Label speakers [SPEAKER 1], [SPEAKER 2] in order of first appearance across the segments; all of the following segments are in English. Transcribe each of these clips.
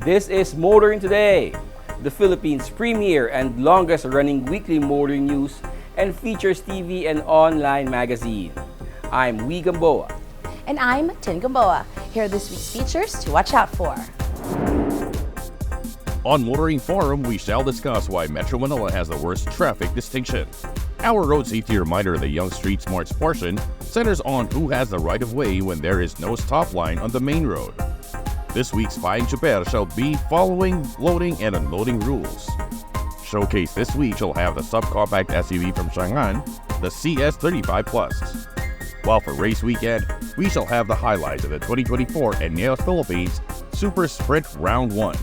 [SPEAKER 1] This is Motoring Today, the Philippines' premier and longest-running weekly motoring news and features TV and online magazine. I'm Wee Gamboa.
[SPEAKER 2] And I'm Tin Gamboa. Here are this week's features to watch out for.
[SPEAKER 3] On Motoring Forum, we shall discuss why Metro Manila has the worst traffic distinction. Our road safety reminder, the Young Street Smarts portion, centers on who has the right-of-way when there is no stop line on the main road. This week's Flying Chuper shall be following loading and unloading rules. Showcase this week shall have the subcompact SUV from Chang'an, the CS35 Plus. While for race weekend, we shall have the highlights of the 2024 Ineos Philippines Super Sprint Round 1.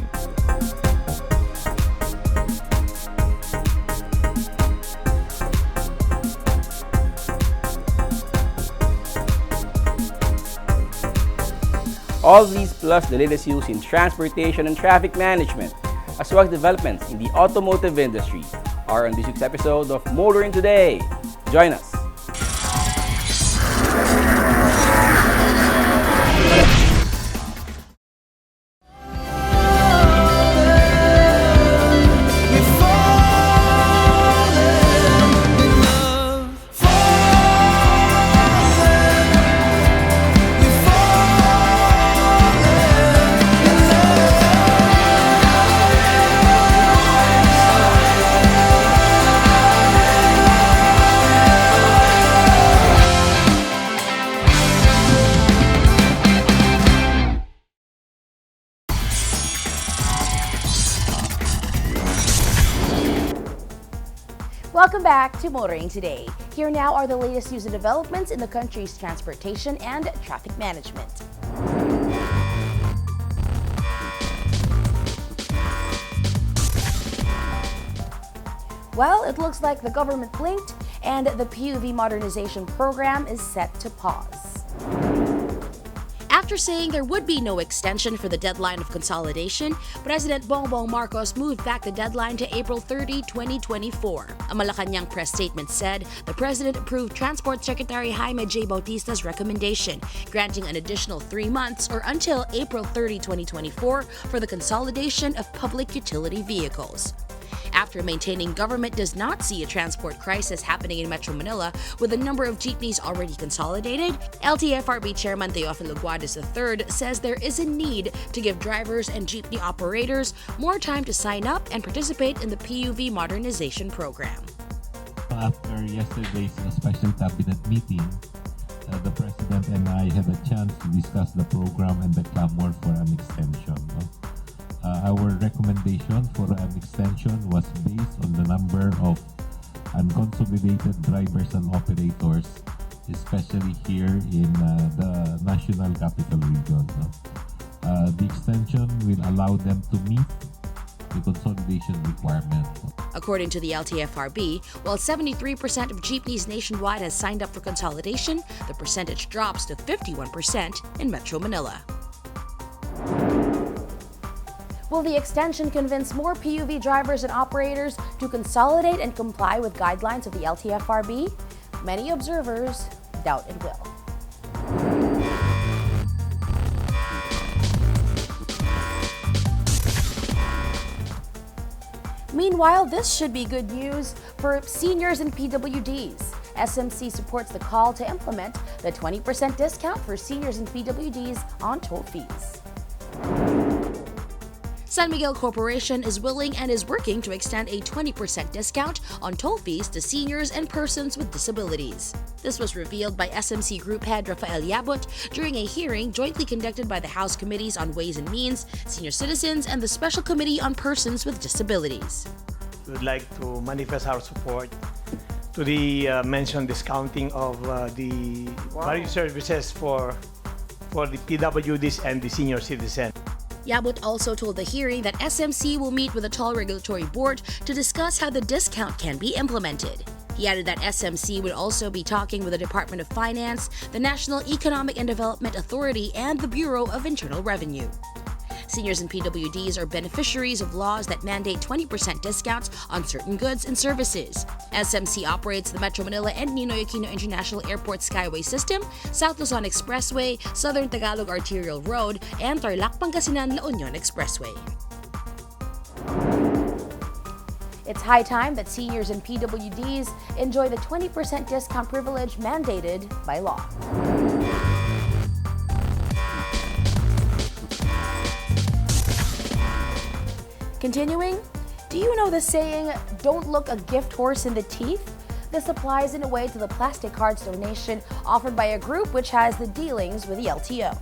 [SPEAKER 1] All these plus the latest news in transportation and traffic management, as well as developments in the automotive industry, are on this week's episode of Motoring Today. Join us.
[SPEAKER 2] Welcome back to Motoring Today. Here now are the latest news and developments in the country's transportation and traffic management. Well, it looks like the government blinked and the PUV modernization program is set to pause. After saying there would be no extension for the deadline of consolidation, President Bongbong Marcos moved back the deadline to April 30, 2024. A Malacanang press statement said the president approved Transport Secretary Jaime J. Bautista's recommendation, granting an additional 3 months or until April 30, 2024 for the consolidation of public utility vehicles. After maintaining government does not see a transport crisis happening in Metro Manila with the number of jeepneys already consolidated, LTFRB Chairman Teofilo Guadas III says there is a need to give drivers and jeepney operators more time to sign up and participate in the PUV modernization program.
[SPEAKER 4] After yesterday's special cabinet meeting, the President and I had a chance to discuss the program and the clamor for an extension. Our recommendation for an extension was based on the number of unconsolidated drivers and operators, especially here in the National Capital Region. The extension will allow them to meet the consolidation requirement.
[SPEAKER 2] According to the LTFRB, while 73% of jeepneys nationwide has signed up for consolidation, the percentage drops to 51% in Metro Manila. Will the extension convince more PUV drivers and operators to consolidate and comply with guidelines of the LTFRB? Many observers doubt it will. Meanwhile, this should be good news for seniors and PWDs. SMC supports the call to implement the 20% discount for seniors and PWDs on toll fees. San Miguel Corporation is willing and is working to extend a 20% discount on toll fees to seniors and persons with disabilities. This was revealed by SMC Group Head Rafael Yabut during a hearing jointly conducted by the House Committees on Ways and Means, Senior Citizens, and the Special Committee on Persons with Disabilities.
[SPEAKER 5] We would like to manifest our support to the mentioned discounting of the various services for the PWDs and the senior citizen.
[SPEAKER 2] Yabut also told the hearing that SMC will meet with the Toll Regulatory Board to discuss how the discount can be implemented. He added that SMC would also be talking with the Department of Finance, the National Economic and Development Authority, and the Bureau of Internal Revenue. Seniors and PWDs are beneficiaries of laws that mandate 20% discounts on certain goods and services. SMC operates the Metro Manila and Ninoy Aquino International Airport Skyway System, South Luzon Expressway, Southern Tagalog Arterial Road, and Tarlac Pangasinan La Union Expressway. It's high time that seniors and PWDs enjoy the 20% discount privilege mandated by law. Continuing, do you know the saying, "Don't look a gift horse in the teeth"? This applies in a way to the plastic cards donation offered by a group which has the dealings with the LTO.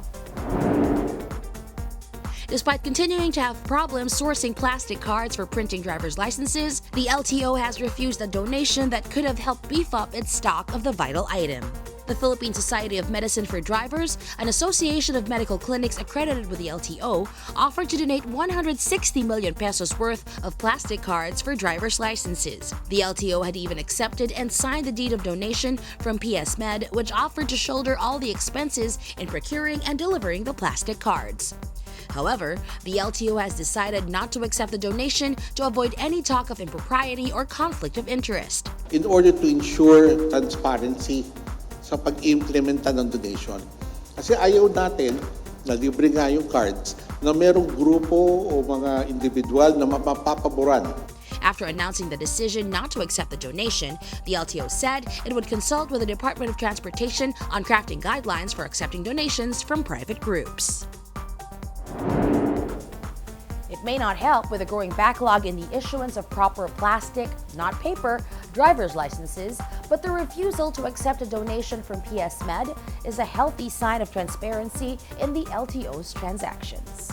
[SPEAKER 2] Despite continuing to have problems sourcing plastic cards for printing driver's licenses, the LTO has refused a donation that could have helped beef up its stock of the vital item. The Philippine Society of Medicine for Drivers, an association of medical clinics accredited with the LTO, offered to donate 160 million pesos worth of plastic cards for driver's licenses. The LTO had even accepted and signed the deed of donation from PS Med, which offered to shoulder all the expenses in procuring and delivering the plastic cards. However, the LTO has decided not to accept the donation to avoid any talk of impropriety or conflict of interest.
[SPEAKER 6] In order to ensure transparency sa pag-implementa ng donation. Kasi ayaw natin na libre nga yung cards na merong grupo o mga individual na mapapaboran.
[SPEAKER 2] After announcing the decision not to accept the donation, the LTO said it would consult with the Department of Transportation on crafting guidelines for accepting donations from private groups. It may not help with a growing backlog in the issuance of proper plastic, not paper, driver's licenses, but the refusal to accept a donation from PS Med is a healthy sign of transparency in the LTO's transactions.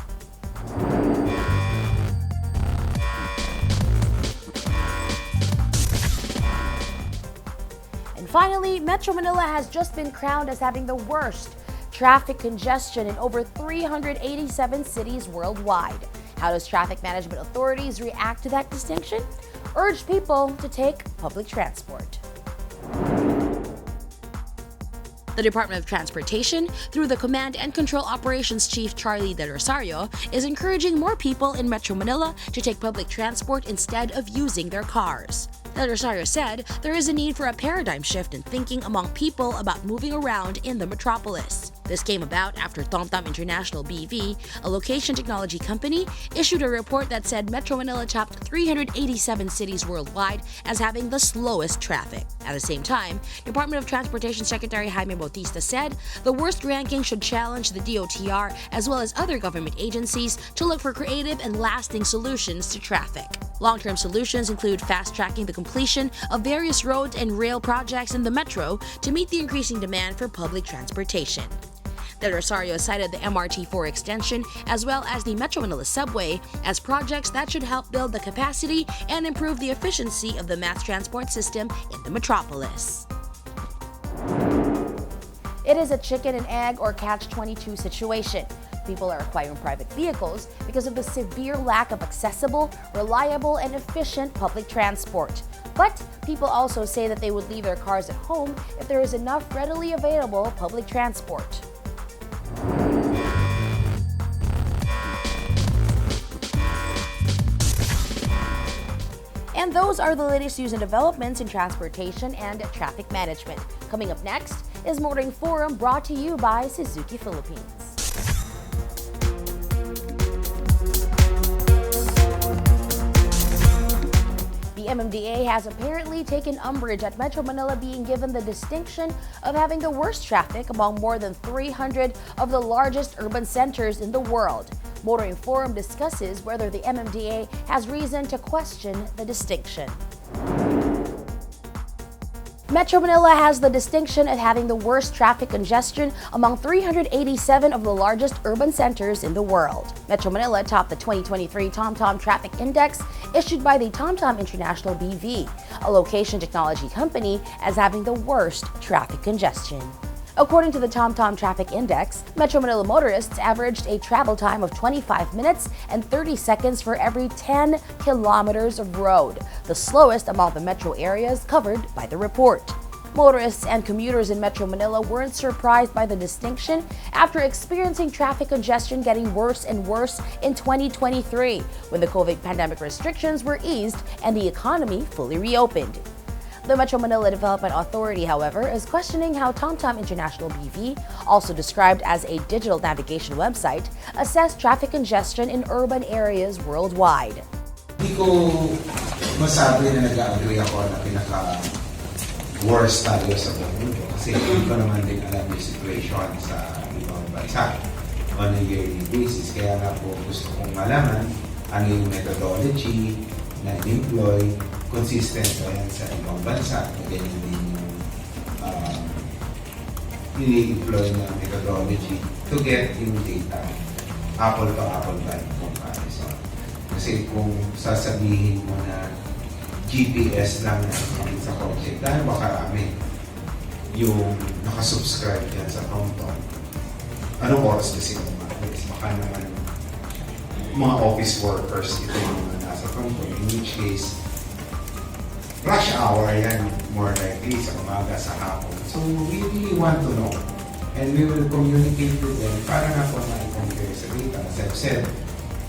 [SPEAKER 2] And finally, Metro Manila has just been crowned as having the worst traffic congestion in over 387 cities worldwide. How does traffic management authorities react to that distinction? Urge people to take public transport. The Department of Transportation, through the Command and Control Operations Chief Charlie Del Rosario, is encouraging more people in Metro Manila to take public transport instead of using their cars. Del Rosario said there is a need for a paradigm shift in thinking among people about moving around in the metropolis. This came about after TomTom International BV, a location technology company, issued a report that said Metro Manila topped 387 cities worldwide as having the slowest traffic. At the same time, Department of Transportation Secretary Jaime Bautista said the worst ranking should challenge the DOTR as well as other government agencies to look for creative and lasting solutions to traffic. Long-term solutions include fast-tracking the completion of various roads and rail projects in the metro to meet the increasing demand for public transportation. Del Rosario cited the MRT4 extension as well as the Metro Manila subway as projects that should help build the capacity and improve the efficiency of the mass transport system in the metropolis. It is a chicken and egg or catch-22 situation. People are acquiring private vehicles because of the severe lack of accessible, reliable, and efficient public transport. But people also say that they would leave their cars at home if there is enough readily available public transport. And those are the latest news and developments in transportation and traffic management. Coming up next is Motoring Forum, brought to you by Suzuki Philippines. The MMDA has apparently taken umbrage at Metro Manila being given the distinction of having the worst traffic among more than 300 of the largest urban centers in the world. Motoring Forum discusses whether the MMDA has reason to question the distinction. Metro Manila has the distinction of having the worst traffic congestion among 387 of the largest urban centers in the world. Metro Manila topped the 2023 TomTom Traffic Index issued by the TomTom International BV, a location technology company, as having the worst traffic congestion. According to the TomTom Traffic Index, Metro Manila motorists averaged a travel time of 25 minutes and 30 seconds for every 10 kilometers of road, the slowest among the metro areas covered by the report. Motorists and commuters in Metro Manila weren't surprised by the distinction after experiencing traffic congestion getting worse and worse in 2023 when the COVID pandemic restrictions were eased and the economy fully reopened. The Metro Manila Development Authority, however, is questioning how TomTom International BV, also described as a digital navigation website, assessed traffic congestion in urban areas worldwide.
[SPEAKER 7] Hindi ko masabi na nag-agree ako na pinaka-worst tayo sa buong mundo. Kasi hindi ko naman din alam yung situation sa ibang bansa on a yearly basis. Kaya nga po gusto kong malaman ano yung methodology na in-employ, consistent ba yan sa ibang bansa, na ganyan din yung ini-employ na methodology to get yung data apple to apple by comparison. Kasi kung sasabihin mo na GPS lang na sa kotse, dahil ba karami yung nakasubscribe dyan sa TomTom? Anong oras kasi umalis? Baka naman mga office workers ito yung mga nasa TomTom, in which case rush hour yan more likely sa umaga, sa hapon. So we really want to know and we will communicate with them para nga po na-compare sa data. As I've said,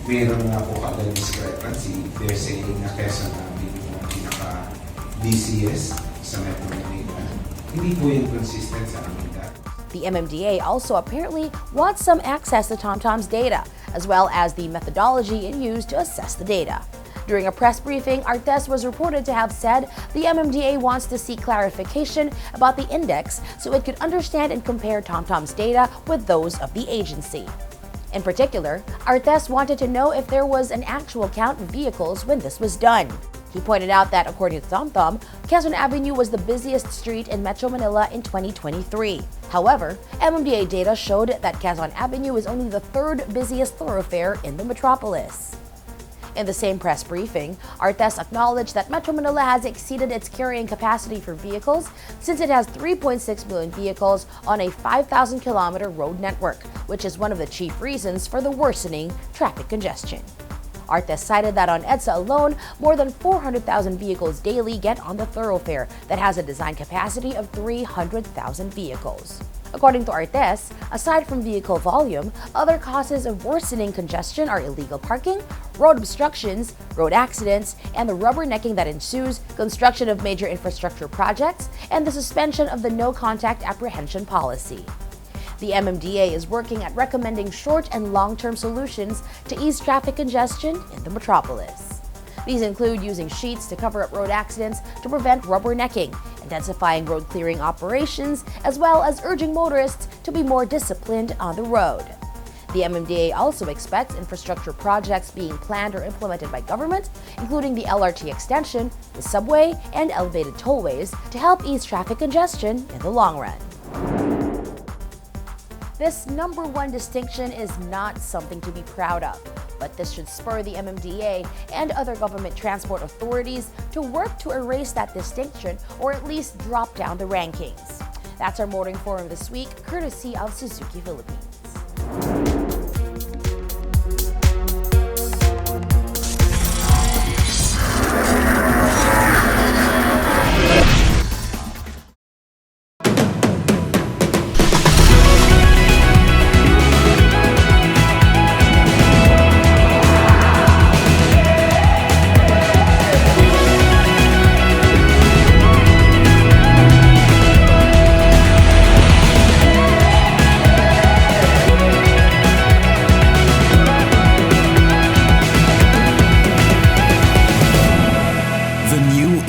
[SPEAKER 7] meron nga po kagad discrepancy. They're saying na Quezon namin yung pinaka-busiest sa Metro Manila. Hindi po yung consistent sa amin data.
[SPEAKER 2] The MMDA also apparently wants some access to TomTom's data, as well as the methodology it used to assess the data. During a press briefing, Artes was reported to have said the MMDA wants to seek clarification about the index so it could understand and compare TomTom's data with those of the agency. In particular, Artes wanted to know if there was an actual count of vehicles when this was done. He pointed out that according to TomTom, Quezon Avenue was the busiest street in Metro Manila in 2023. However, MMDA data showed that Quezon Avenue is only the third busiest thoroughfare in the metropolis. In the same press briefing, Artes acknowledged that Metro Manila has exceeded its carrying capacity for vehicles since it has 3.6 million vehicles on a 5,000-kilometer road network, which is one of the chief reasons for the worsening traffic congestion. Artes cited that on EDSA alone, more than 400,000 vehicles daily get on the thoroughfare that has a design capacity of 300,000 vehicles. According to Artes, aside from vehicle volume, other causes of worsening congestion are illegal parking, road obstructions, road accidents, and the rubbernecking that ensues, construction of major infrastructure projects, and the suspension of the no-contact apprehension policy. The MMDA is working at recommending short and long-term solutions to ease traffic congestion in the metropolis. These include using sheets to cover up road accidents to prevent rubbernecking, intensifying road clearing operations, as well as urging motorists to be more disciplined on the road. The MMDA also expects infrastructure projects being planned or implemented by government, including the LRT extension, the subway, and elevated tollways to help ease traffic congestion in the long run. This number one distinction is not something to be proud of, but this should spur the MMDA and other government transport authorities to work to erase that distinction or at least drop down the rankings. That's our Motoring Forum this week, courtesy of Suzuki Philippines.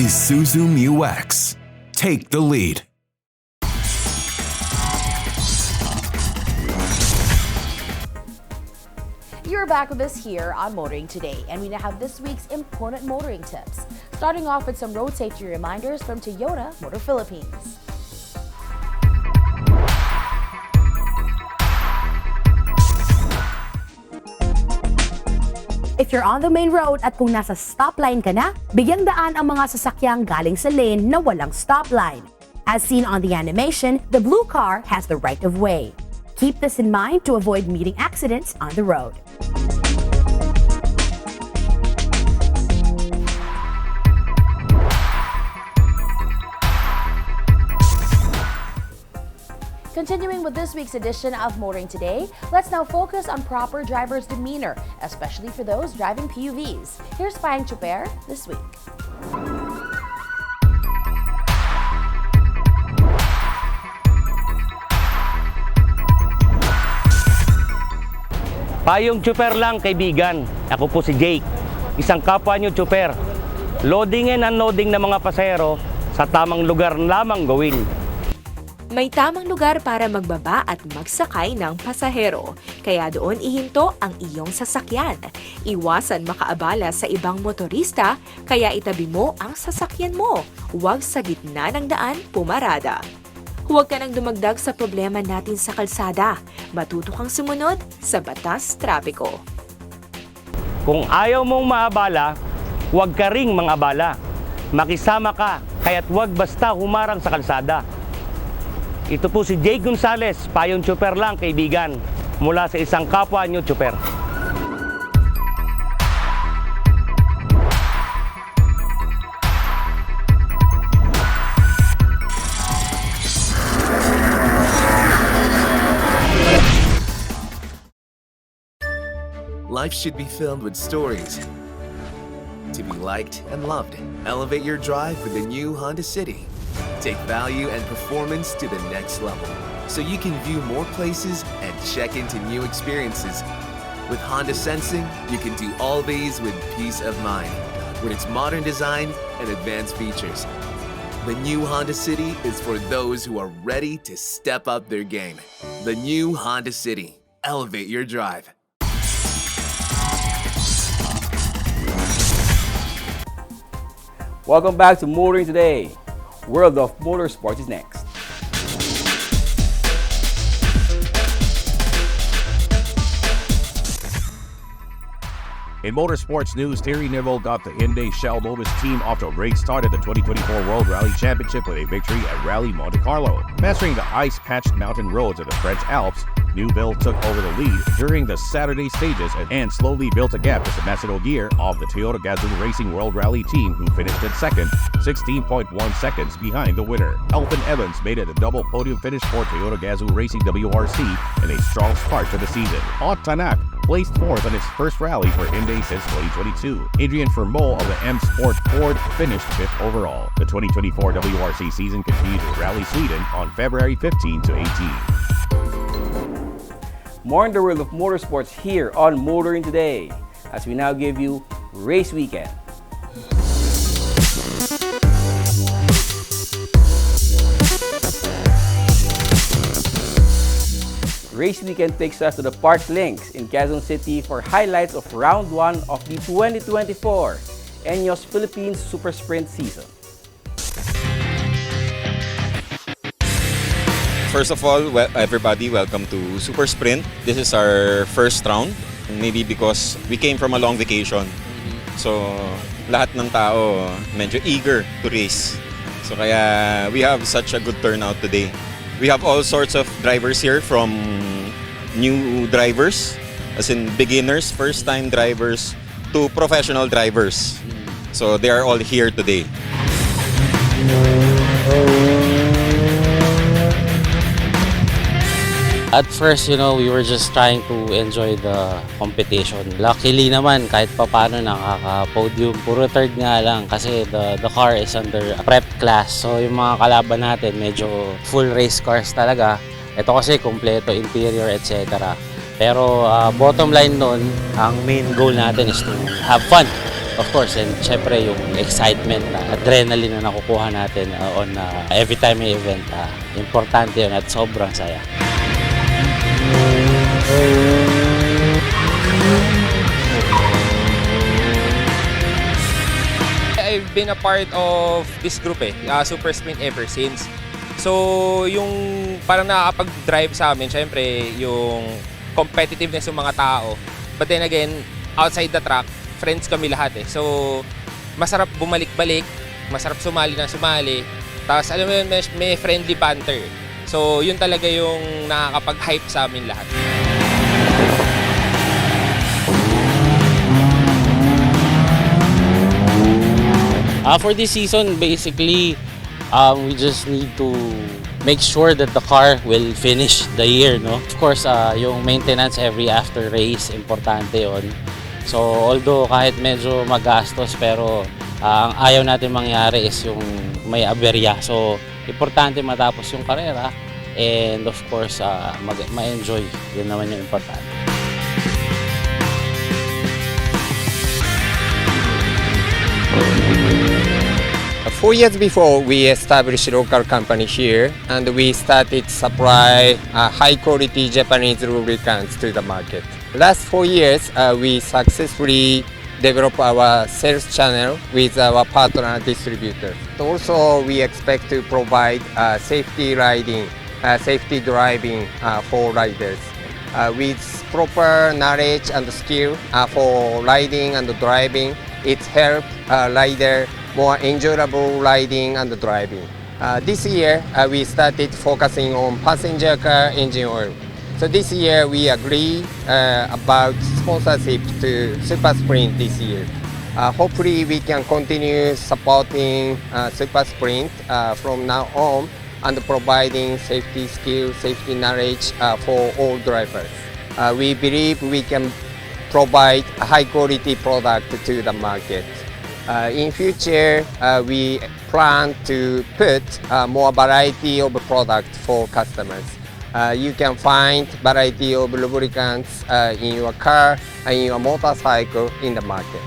[SPEAKER 8] Isuzu Mu-X. Take the lead.
[SPEAKER 2] You're back with us here on Motoring Today, and we now have this week's important motoring tips. Starting off with some road safety reminders from Toyota Motor Philippines.
[SPEAKER 9] If you're on the main road at kung nasa stopline ka na, bigyang daan ang mga sasakyang galing sa lane na walang stopline. As seen on the animation, the blue car has the right of way. Keep this in mind to avoid meeting accidents on the road. Continuing with this week's edition of Motoring Today, let's now focus on proper driver's demeanor, especially for those driving PUVs. Here's Payang Chuper this week.
[SPEAKER 10] Payong Chuper lang, kaibigan. Ako po si Jake, isang kapwa nyo Chuper. Loading and unloading ng mga pasahero sa tamang lugar lamang gawin.
[SPEAKER 11] May tamang lugar para magbaba at magsakay ng pasahero. Kaya doon ihinto ang iyong sasakyan. Iwasan makaabala sa ibang motorista, kaya itabi mo ang sasakyan mo. Huwag sa gitna ng daan pumarada. Huwag ka nang dumagdag sa problema natin sa kalsada. Matuto kang sumunod sa batas trapiko.
[SPEAKER 10] Kung ayaw mong maabala, huwag ka ring mangabala. Makisama ka, kaya't huwag basta humarang sa kalsada. Ito po si Jake Gonzales, Payong Chuper lang, kaibigan, mula sa isang kapwa nyo Chuper.
[SPEAKER 12] Life should be filled with stories to be liked and loved. Elevate your drive with the new Honda City. Take value and performance to the next level so you can view more places and check into new experiences. With Honda Sensing, you can do all these with peace of mind with its modern design and advanced features. The new Honda City is for those who are ready to step up their game. The new Honda City. Elevate your drive.
[SPEAKER 1] Welcome back to Motoring Today. World of Motorsports is next.
[SPEAKER 3] In motorsports news, Thierry Neuville got the Hyundai Shell Mobis team off to a great start at the 2024 World Rally Championship with a victory at Rally Monte Carlo. Mastering the ice-patched mountain roads of the French Alps, Neuville took over the lead during the Saturday stages and slowly built a gap to Sebastian Ogier of the Toyota Gazoo Racing World Rally team, who finished in second, 16.1 seconds behind the winner. Elfyn Evans made it a double podium finish for Toyota Gazoo Racing WRC and a strong start to the season. Ott Tanak placed fourth on his first rally for Hyundai since 2022. Adrian Fermot of the M Sport Ford finished fifth overall. The 2024 WRC season continued at Rally Sweden on February 15 to 18.
[SPEAKER 1] More in the world of motorsports here on Motoring Today, as we now give you Race Weekend. Race Weekend takes us to the Park Links in Quezon City for highlights of Round 1 of the 2024 ENEOS Philippines Super Sprint season.
[SPEAKER 13] First of all, everybody, welcome to Super Sprint. This is our first round, maybe because we came from a long vacation. So, lahat ng tao medyo eager to race. So, kaya we have such a good turnout today. We have all sorts of drivers here, from new drivers, as in beginners, first-time drivers, to professional drivers. So, they are all here today.
[SPEAKER 14] At first, we were just trying to enjoy the competition. Luckily naman, kahit papano nakaka-podium. Puro third nga lang kasi the car is under prep class. So yung mga kalaban natin, medyo full race cars talaga. Ito kasi kompleto interior, etc. Pero bottom line nun, ang main goal natin is to have fun. Of course, and syempre yung excitement, adrenaline na nakukuha natin on every time may event. Importante yun at sobrang saya.
[SPEAKER 15] I've been a part of this group Super Sprint ever since. So yung parang nakakapag-drive sa amin, syempre yung competitiveness ng mga tao. But then again, outside the track, friends kami lahat So masarap bumalik-balik, masarap sumali na sumali. Tapos alam mo yun, may friendly banter. So yun talaga yung nakakapag-hype sa amin lahat.
[SPEAKER 14] For this season, basically, we just need to make sure that the car will finish the year, no? Of course, yung maintenance every after race, importante yon. So, although kahit medyo magastos, pero ang ayaw natin mangyari is yung may aberya. So, importante matapos yung karera and of course, ma-enjoy. Yun naman yung importante.
[SPEAKER 16] 4 years before, we established a local company here, and we started supply high-quality Japanese lubricants to the market. Last 4 years, we successfully developed our sales channel with our partner distributors. Also, we expect to provide safety riding, safety driving for riders. With proper knowledge and skill for riding and driving, it helps rider more enjoyable riding and driving. This year, we started focusing on passenger car engine oil. So this year, we agree about sponsorship to Super Sprint this year. Hopefully, we can continue supporting Super Sprint from now on and providing safety skills, safety knowledge for all drivers. We believe we can provide a high-quality product to the market. In future, we plan to put more variety of products for customers. You can find variety of lubricants in your car and in your motorcycle in the market.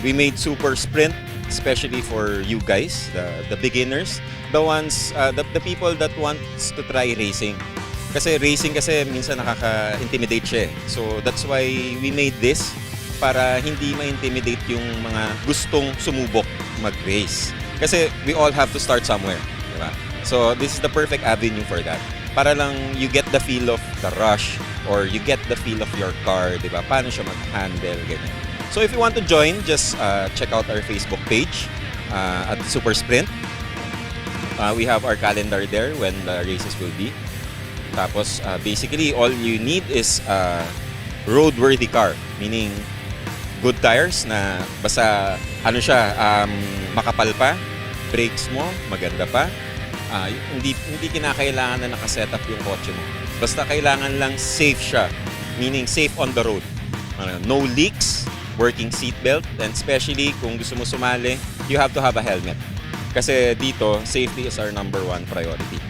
[SPEAKER 13] We made Super Sprint especially for you guys, the beginners, the ones, the people that wants to try racing. Kasi racing kasi minsan nakaka-intimidate siya eh. So that's why we made this para hindi ma-intimidate yung mga gustong sumubok mag-race. Kasi we all have to start somewhere, di ba? So this is the perfect avenue for that. Para lang you get the feel of the rush or you get the feel of your car, di ba? Paano siya mag-handle, ganyan. So if you want to join, just check out our Facebook page at Super Sprint. We have our calendar there when the races will be. Tapos, basically, all you need is a roadworthy car. Meaning, good tires na basta, ano siya, makapal pa, brakes mo, maganda pa. Hindi kinakailangan na nakaset up yung kotse mo. Basta kailangan lang safe siya. Meaning, safe on the road. No leaks, working seatbelt, and especially kung gusto mo sumali, you have to have a helmet. Kasi dito, safety is our #1 priority.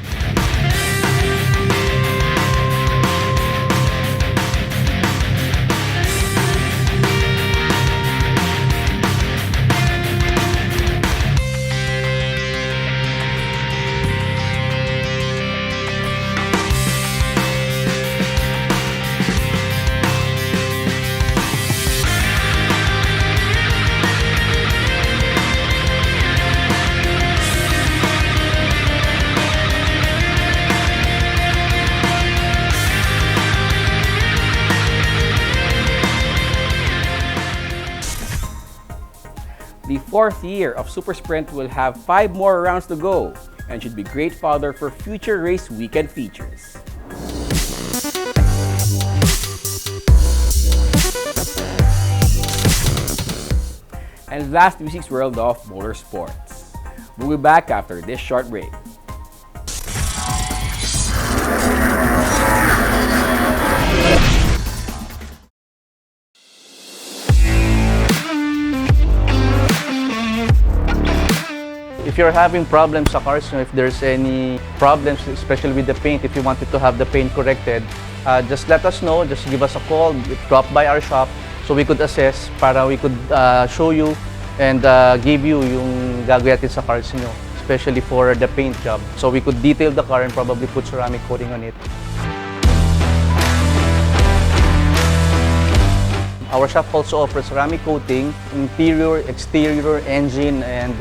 [SPEAKER 1] The 4th year of Super Sprint will have 5 more rounds to go and should be great fodder for future race weekend features. And last this week's World of Motorsports. We'll be back after this short break.
[SPEAKER 17] If you're having problems sa cars, if there's any problems, especially with the paint, if you wanted to have the paint corrected, just let us know, just give us a call, drop by our shop so we could assess, para we could show you and give you yung gagawin natin sa cars niyo, especially for the paint job. So we could detail the car and probably put ceramic coating on it. Our shop also offers ceramic coating, interior, exterior, engine, and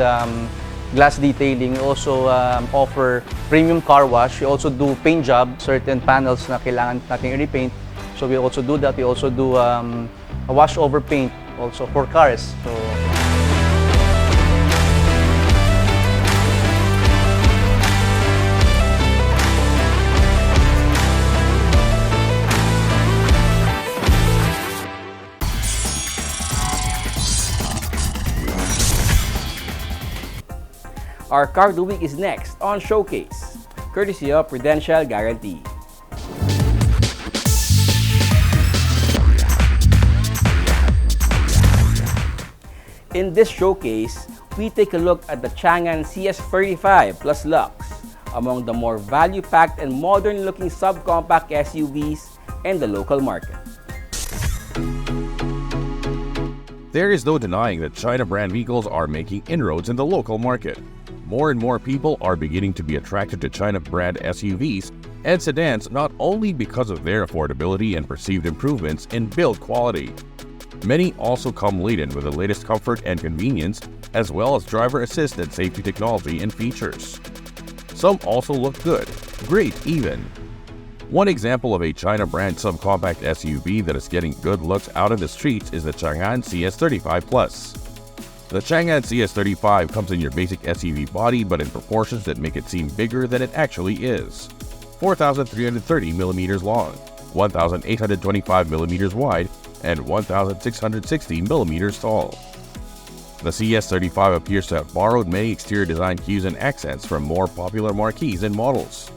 [SPEAKER 17] glass detailing. We also offer premium car wash. We also do paint job, certain panels na kailangan natin i-repaint. So we also do that. We also do a wash over paint also for cars. So
[SPEAKER 1] Our Car of the Week is next on Showcase, courtesy of Prudential Guarantee. In this showcase, we take a look at the Changan CS35 Plus Lux, among the more value-packed and modern-looking subcompact SUVs in the local market.
[SPEAKER 3] There is no denying that China brand vehicles are making inroads in the local market. More and more people are beginning to be attracted to China brand SUVs and sedans, not only because of their affordability and perceived improvements in build quality. Many also come laden with the latest comfort and convenience, as well as driver assist and safety technology and features. Some also look good, great even. One example of a China brand subcompact SUV that is getting good looks out in the streets is the Changan CS35 Plus. The Changan CS35 comes in your basic SUV body, but in proportions that make it seem bigger than it actually is. 4,330mm long, 1,825mm wide, and 1,660mm tall. The CS35 appears to have borrowed many exterior design cues and accents from more popular marques and models.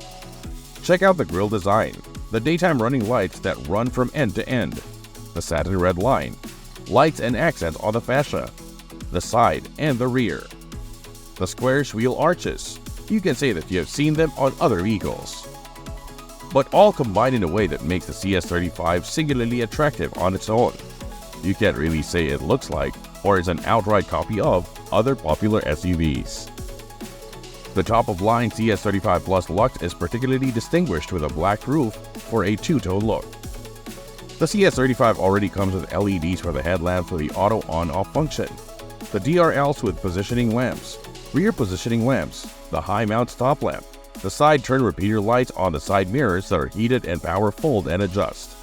[SPEAKER 3] Check out the grille design, the daytime running lights that run from end to end, the satin red line, lights and accents on the fascia, the side and the rear, the squarish wheel arches. You can say that you have seen them on other vehicles, but all combined in a way that makes the CS35 singularly attractive on its own. You can't really say it looks like or is an outright copy of other popular SUVs. The top-of-line CS35 Plus Lux is particularly distinguished with a black roof for a two-tone look. The CS35 already comes with LEDs for the headlamps for the auto on-off function, the DRLs with positioning lamps, rear positioning lamps, the high-mount stop lamp, the side turn repeater lights on the side mirrors that are heated and power fold and adjust.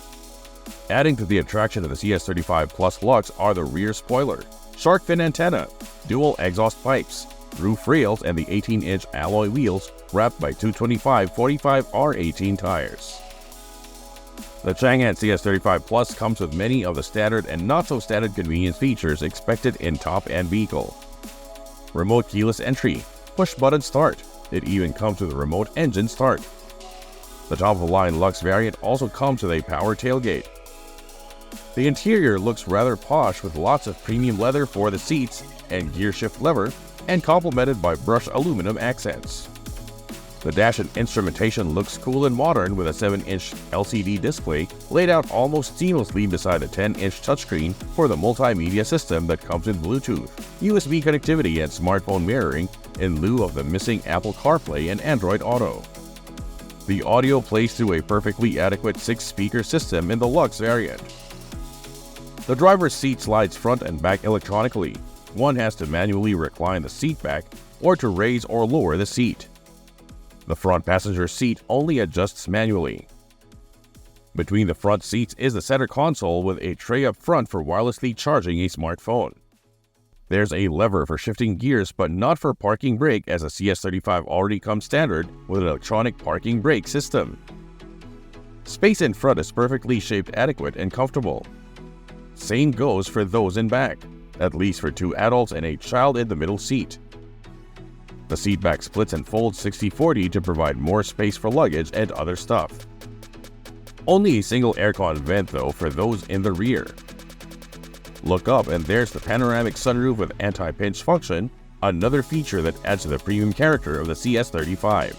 [SPEAKER 3] Adding to the attraction of the CS35 Plus Lux are the rear spoiler, shark fin antenna, dual exhaust pipes, roof rails, and the 18-inch alloy wheels wrapped by 225/45 R18 tires. The Changan CS35 Plus comes with many of the standard and not-so-standard convenience features expected in top-end vehicle. Remote keyless entry, push-button start. It even comes with a remote engine start. The top-of-the-line Lux variant also comes with a power tailgate. The interior looks rather posh with lots of premium leather for the seats and gear shift lever, and complemented by brushed aluminum accents. The dash and instrumentation looks cool and modern with a 7-inch LCD display laid out almost seamlessly beside a 10-inch touchscreen for the multimedia system that comes with Bluetooth, USB connectivity, and smartphone mirroring in lieu of the missing Apple CarPlay and Android Auto. The audio plays through a perfectly adequate 6-speaker system in the Lux variant. The driver's seat slides front and back electronically. One has to manually recline the seat back or to raise or lower the seat. The front passenger seat only adjusts manually. Between the front seats is the center console with a tray up front for wirelessly charging a smartphone. There's a lever for shifting gears but not for parking brake, as a CS35 already comes standard with an electronic parking brake system. Space in front is perfectly shaped, adequate, and comfortable. Same goes for those in back, at least for 2 adults and a child in the middle seat. The seat back splits and folds 60/40 to provide more space for luggage and other stuff. Only a single aircon vent though for those in the rear. Look up and there's the panoramic sunroof with anti-pinch function, another feature that adds to the premium character of the CS35.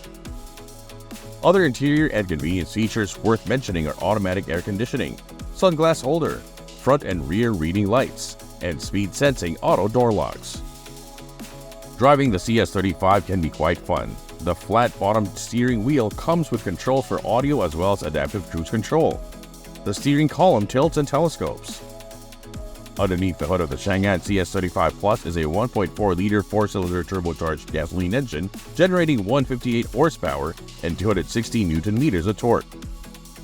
[SPEAKER 3] Other interior and convenience features worth mentioning are automatic air conditioning, sunglass holder, front and rear reading lights, and speed sensing auto door locks. Driving the CS35 can be quite fun. The flat-bottomed steering wheel comes with controls for audio as well as adaptive cruise control. The steering column tilts and telescopes. Underneath the hood of the Changan CS35 Plus is a 1.4-liter 4-cylinder turbocharged gasoline engine generating 158 horsepower and 260 Nm of torque.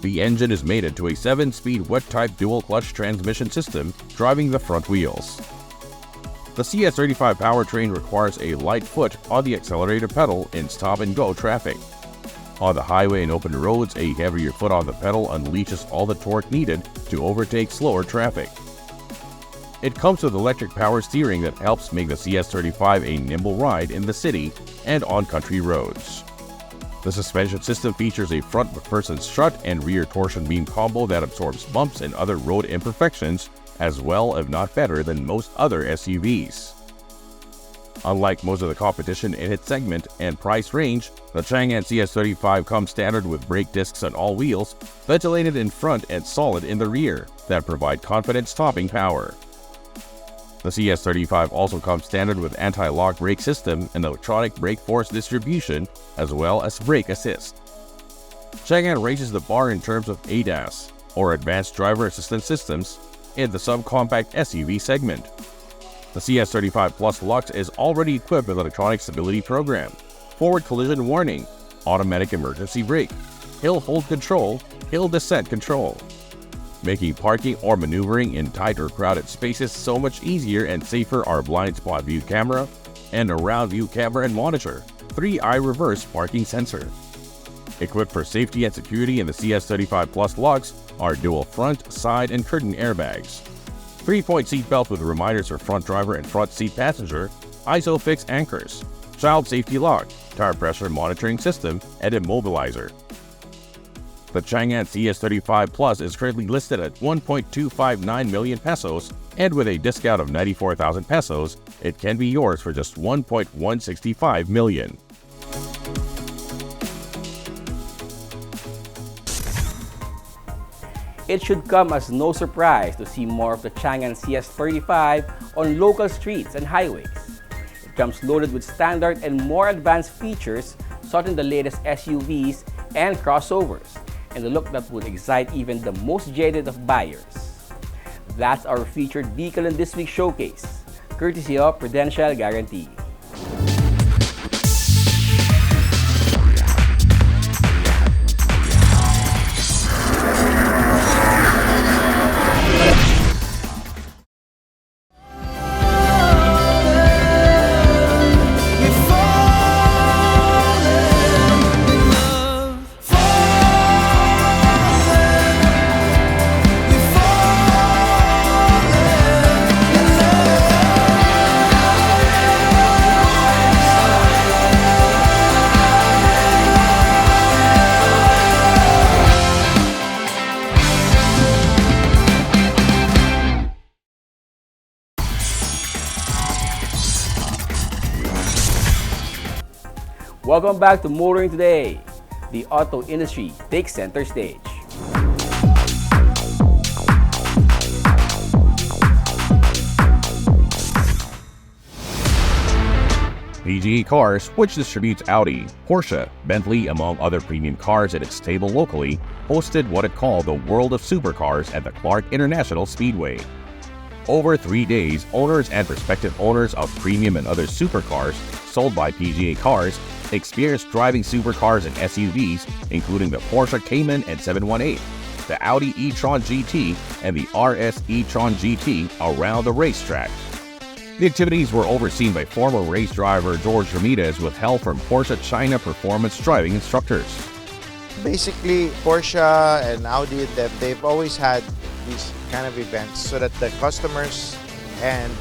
[SPEAKER 3] The engine is mated to a 7-speed wet-type dual-clutch transmission system driving the front wheels. The CS35 powertrain requires a light foot on the accelerator pedal in stop-and-go traffic. On the highway and open roads, a heavier foot on the pedal unleashes all the torque needed to overtake slower traffic. It comes with electric power steering that helps make the CS35 a nimble ride in the city and on country roads. The suspension system features a front McPherson strut and rear torsion beam combo that absorbs bumps and other road imperfections as well, if not better, than most other SUVs. Unlike most of the competition in its segment and price range, the Chang'an CS35 comes standard with brake discs on all wheels, ventilated in front and solid in the rear, that provide confident stopping power. The CS35 also comes standard with anti-lock brake system and electronic brake force distribution, as well as brake assist. Chang'an raises the bar in terms of ADAS, or Advanced Driver Assistance Systems, in the subcompact SUV segment. The CS35 Plus Lux is already equipped with electronic stability program, forward collision warning, automatic emergency brake, hill hold control, hill descent control, making parking or maneuvering in tight or crowded spaces so much easier and safer are blind spot view camera and around view camera and monitor, 3-eye reverse parking sensor. Equipped for safety and security in the CS35 Plus Lux are dual front, side, and curtain airbags, 3-point seat belt with reminders for front driver and front seat passenger, ISOFIX anchors, child safety lock, tire pressure monitoring system, and immobilizer. The Chang'an CS35 Plus is currently listed at 1.259 million pesos, and with a discount of 94,000 pesos, it can be yours for just 1.165 million.
[SPEAKER 1] It should come as no surprise to see more of the Chang'an CS35 on local streets and highways. It comes loaded with standard and more advanced features sought in the latest SUVs and crossovers, and a look that would excite even the most jaded of buyers. That's our featured vehicle in this week's showcase, courtesy of Prudential Guarantee. Welcome back to Motoring Today. The auto industry takes center stage.
[SPEAKER 3] PGA Cars, which distributes Audi, Porsche, Bentley, among other premium cars at its stable locally, hosted what it called the World of Supercars at the Clark International Speedway. Over 3 days, owners and prospective owners of premium and other supercars sold by PGA Cars experienced driving supercars and SUVs, including the Porsche Cayman and 718, the Audi e-tron GT, and the RS e-tron GT around the racetrack. The activities were overseen by former race driver George Ramirez with help from Porsche China performance driving instructors.
[SPEAKER 18] Basically, Porsche and Audi, they've always had these kind of events so that the customers and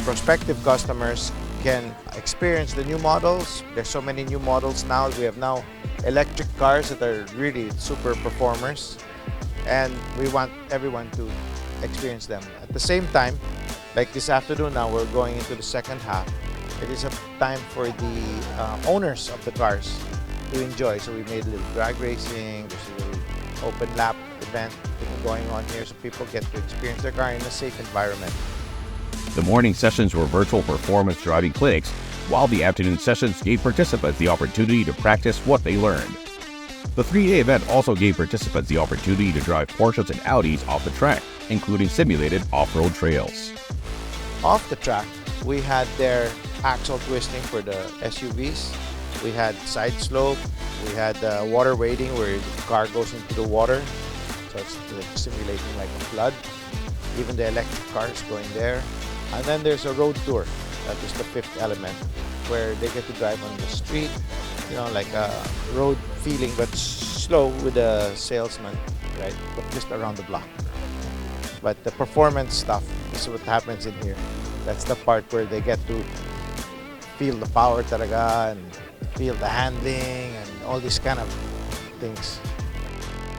[SPEAKER 18] prospective customers can experience the new models. There's so many new models now. We have now electric cars that are really super performers, and we want everyone to experience them. At the same time, like this afternoon now, we're going into the second half. It is a time for the owners of the cars to enjoy. So we made a little drag racing, there's a little open lap event going on here, so people get to experience their car in a safe environment.
[SPEAKER 3] The morning sessions were virtual performance driving clinics, while the afternoon sessions gave participants the opportunity to practice what they learned. The 3-day event also gave participants the opportunity to drive Porsches and Audis off the track, including simulated off-road trails.
[SPEAKER 18] Off the track, we had their axle twisting for the SUVs. We had side slope. We had water wading where the car goes into the water. So it's simulating like a flood. Even the electric cars going there. And then there's a road tour. That is the 5th element, where they get to drive on the street, you know, like a road feeling, but slow with a salesman, right? But just around the block. But the performance stuff This is what happens in here. That's the part where they get to feel the power talaga and feel the handling and all these kind of things.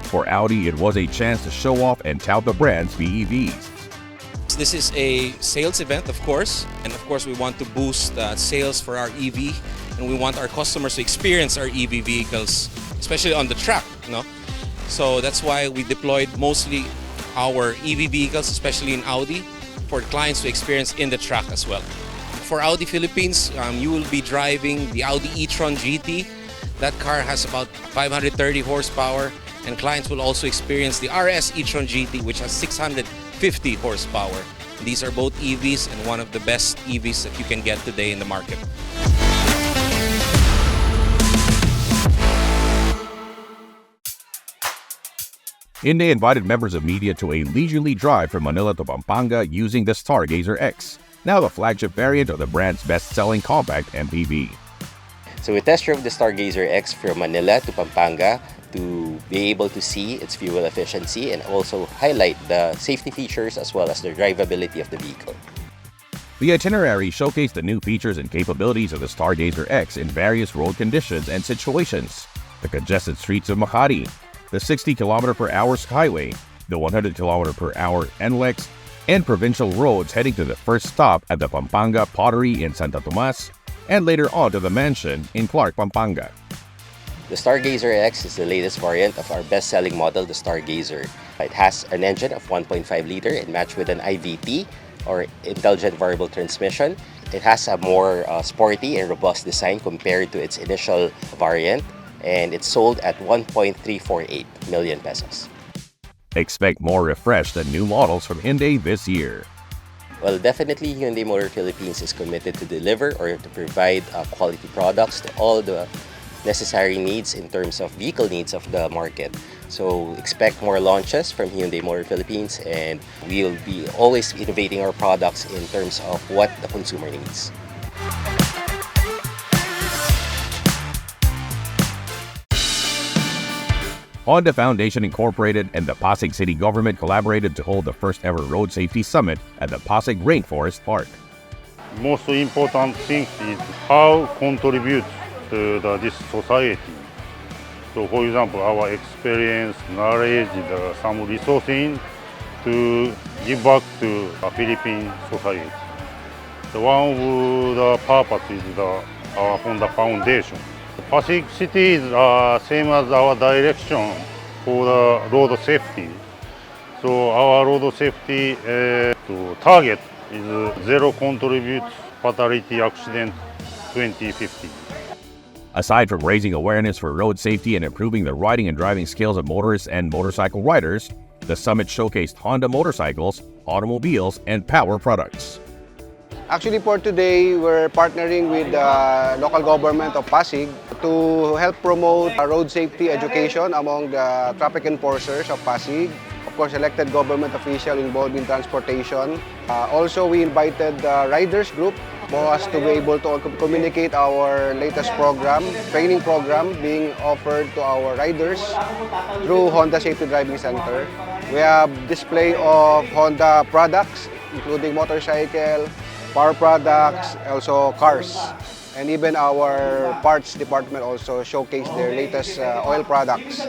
[SPEAKER 3] For Audi, it was a chance to show off and tout the brand's BEVs.
[SPEAKER 19] This is a sales event, of course, and of course we want to boost sales for our EV, and we want our customers to experience our EV vehicles, especially on the track, no? So that's why we deployed mostly our EV vehicles, especially in Audi, for clients to experience in the track as well. For Audi Philippines, you will be driving the Audi e-tron GT. That car has about 530 horsepower, and clients will also experience the RS e-tron GT, which has 650 horsepower. These are both EVs and one of the best EVs that you can get today in the market.
[SPEAKER 3] Hyundai invited members of media to a leisurely drive from Manila to Pampanga using the Stargazer X, now the flagship variant of the brand's best-selling compact MPV.
[SPEAKER 20] So we test drove the Stargazer X from Manila to Pampanga to be able to see its fuel efficiency and also highlight the safety features as well as the drivability of the vehicle.
[SPEAKER 3] The itinerary showcased the new features and capabilities of the Stargazer X in various road conditions and situations: the congested streets of Makati, the 60 km/h Skyway, the 100 km/h NLEX, and provincial roads heading to the first stop at the Pampanga Pottery in Santa Tomas, and later on to the mansion in Clark, Pampanga.
[SPEAKER 20] The Stargazer X is the latest variant of our best-selling model, the Stargazer. It has an engine of 1.5 liter and matched with an IVT, or intelligent variable transmission. It has a more sporty and robust design compared to its initial variant, and it's sold at 1.348 million pesos.
[SPEAKER 3] Expect more refreshed and new models from Hyundai this year.
[SPEAKER 20] Well, definitely Hyundai Motor Philippines is committed to deliver or to provide quality products to all the necessary needs in terms of vehicle needs of the market. So expect more launches from Hyundai Motor Philippines, and we'll be always innovating our products in terms of what the consumer needs.
[SPEAKER 3] Honda Foundation Incorporated and the Pasig City government collaborated to hold the first ever road safety summit at the Pasig Rainforest Park.
[SPEAKER 21] Most important thing is how contribute to this society. So for example, our experience, knowledge, some resources to give back to the Philippine society. The one of the purpose is our Honda Foundation. Pasig City is same as our direction for the road safety. So our road safety to target is zero contribute fatality accident 2050.
[SPEAKER 3] Aside from raising awareness for road safety and improving the riding and driving skills of motorists and motorcycle riders, the summit showcased Honda motorcycles, automobiles, and power products.
[SPEAKER 22] Actually, for today, we're partnering with the local government of Pasig to help promote road safety education among the traffic enforcers of Pasig. Of course, elected government officials involved in transportation. Also, we invited the riders group for us to be able to communicate our latest program, training program being offered to our riders through Honda Safety Driving Center. We have display of Honda products, including motorcycle, power products, also cars. And even our parts department also showcase their latest oil products.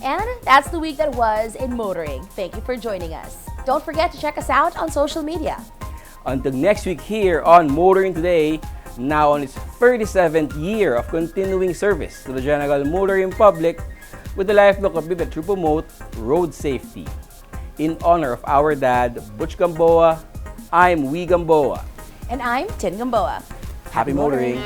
[SPEAKER 9] And that's the week that was in motoring. Thank you for joining us. Don't forget to check us out on social media.
[SPEAKER 1] Until next week here on Motoring Today, now on its 37th year of continuing service to the general motoring public with the life commitment to promote road safety. In honor of our dad, Butch Gamboa, I'm Wee Gamboa.
[SPEAKER 9] And I'm Tin Gamboa.
[SPEAKER 1] Happy motoring.